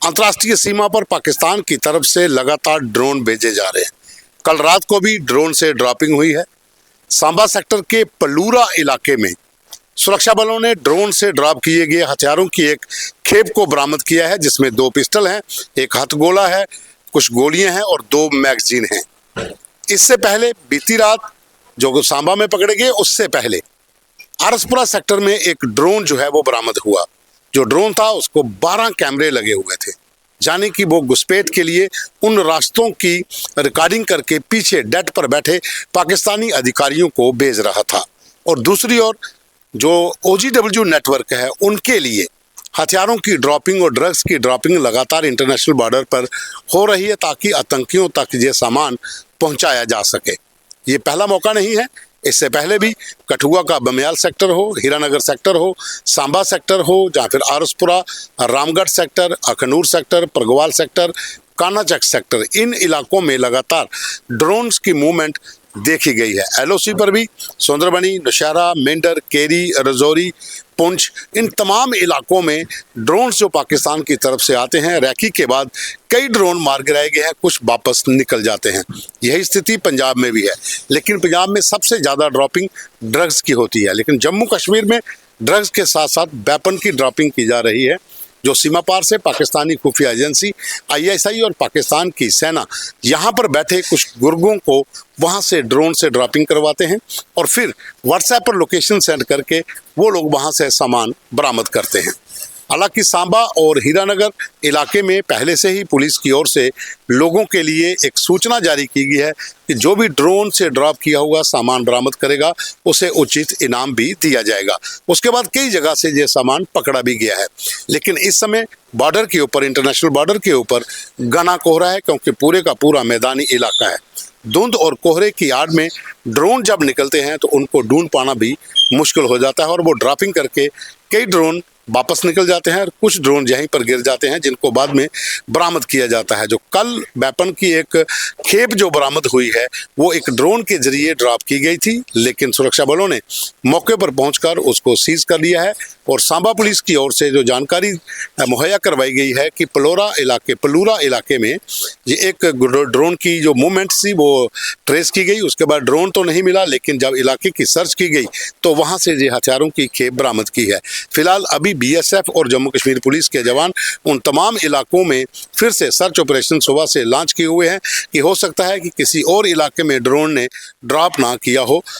अंतर्राष्ट्रीय सीमा पर पाकिस्तान की तरफ से लगातार ड्रोन भेजे जा रहे हैं। कल रात को भी ड्रोन से ड्रॉपिंग हुई है। सांबा सेक्टर के पलूरा इलाके में सुरक्षा बलों ने ड्रोन से ड्रॉप किए गए हथियारों की एक खेप को बरामद किया है, जिसमें 2 पिस्टल हैं, एक हथगोला है, कुछ गोलियां हैं और 2 मैगजीन हैं। इससे पहले बीती रात जो सांबा में पकड़े गए, उससे पहले आरसपुरा सेक्टर में एक ड्रोन जो है वो बरामद हुआ। जो ड्रोन था उसको 12 कैमरे लगे हुए थे, यानी कि वो घुसपैठ के लिए उन रास्तों की रिकॉर्डिंग करके पीछे डेट पर बैठे पाकिस्तानी अधिकारियों को भेज रहा था। और दूसरी ओर जो OGW नेटवर्क है, उनके लिए हथियारों की ड्रॉपिंग और ड्रग्स की ड्रॉपिंग लगातार इंटरनेशनल बॉर्डर पर हो रही है, ताकि आतंकियों तक ये सामान पहुंचाया जा सके। ये पहला मौका नहीं है। इससे पहले भी कठुआ का बमियाल सेक्टर हो, हीरानगर सेक्टर हो, सांबा सेक्टर हो, या फिर R S Pura, Ramgarh sector, Akhnoor sector, Pargwal sector, Kanachak sector, इन इलाकों में लगातार ड्रोन्स की मूवमेंट देखी गई है। LOC पर भी सुंदरबनी, नौशहरा, मेंढर, केरी, रजौरी, पुंछ, इन तमाम इलाकों में ड्रोन्स जो पाकिस्तान की तरफ से आते हैं, रैकी के बाद कई ड्रोन मार गिराए गए हैं, कुछ वापस निकल जाते हैं। यही स्थिति पंजाब में भी है, लेकिन पंजाब में सबसे ज़्यादा ड्रॉपिंग ड्रग्स की होती है। लेकिन जम्मू कश्मीर में ड्रग्स के साथ साथ वेपन की ड्रॉपिंग की जा रही है। जो सीमा पार से पाकिस्तानी खुफिया एजेंसी ISI और पाकिस्तान की सेना यहाँ पर बैठे कुछ गुर्गों को वहाँ से ड्रोन से ड्रॉपिंग करवाते हैं और फिर व्हाट्सएप पर लोकेशन सेंड करके वो लोग वहाँ से सामान बरामद करते हैं। हालांकि सांबा और हीरानगर इलाके में पहले से ही पुलिस की ओर से लोगों के लिए एक सूचना जारी की गई है कि जो भी ड्रोन से ड्रॉप किया हुआ सामान बरामद करेगा उसे उचित इनाम भी दिया जाएगा। उसके बाद कई जगह से ये सामान पकड़ा भी गया है। लेकिन इस समय बॉर्डर के ऊपर, इंटरनेशनल बॉर्डर के ऊपर घना कोहरा है, क्योंकि पूरे का पूरा मैदानी इलाका है। धुंध और कोहरे की आड़ में ड्रोन जब निकलते हैं तो उनको ढूंढ पाना भी मुश्किल हो जाता है और वो ड्रॉपिंग करके कई ड्रोन वापस निकल जाते हैं और कुछ ड्रोन यहीं पर गिर जाते हैं, जिनको बाद में बरामद किया जाता है। जो कल वेपन की एक खेप जो बरामद हुई है वो एक ड्रोन के जरिए ड्रॉप की गई थी, लेकिन सुरक्षा बलों ने मौके पर पहुंचकर उसको सीज कर लिया है। और सांबा पुलिस की ओर से जो जानकारी मुहैया करवाई गई है कि पलूरा इलाके में ये एक ड्रोन की जो मूवमेंट थी वो ट्रेस की गई। उसके बाद ड्रोन तो नहीं मिला, लेकिन जब इलाके की सर्च की गई तो वहाँ से ये हथियारों की खेप बरामद की है। फिलहाल अभी BSF और जम्मू कश्मीर पुलिस के जवान उन तमाम इलाकों में फिर से सर्च ऑपरेशन सुबह से लॉन्च किए हुए हैं कि हो सकता है कि किसी और इलाके में ड्रोन ने ड्रॉप ना किया हो।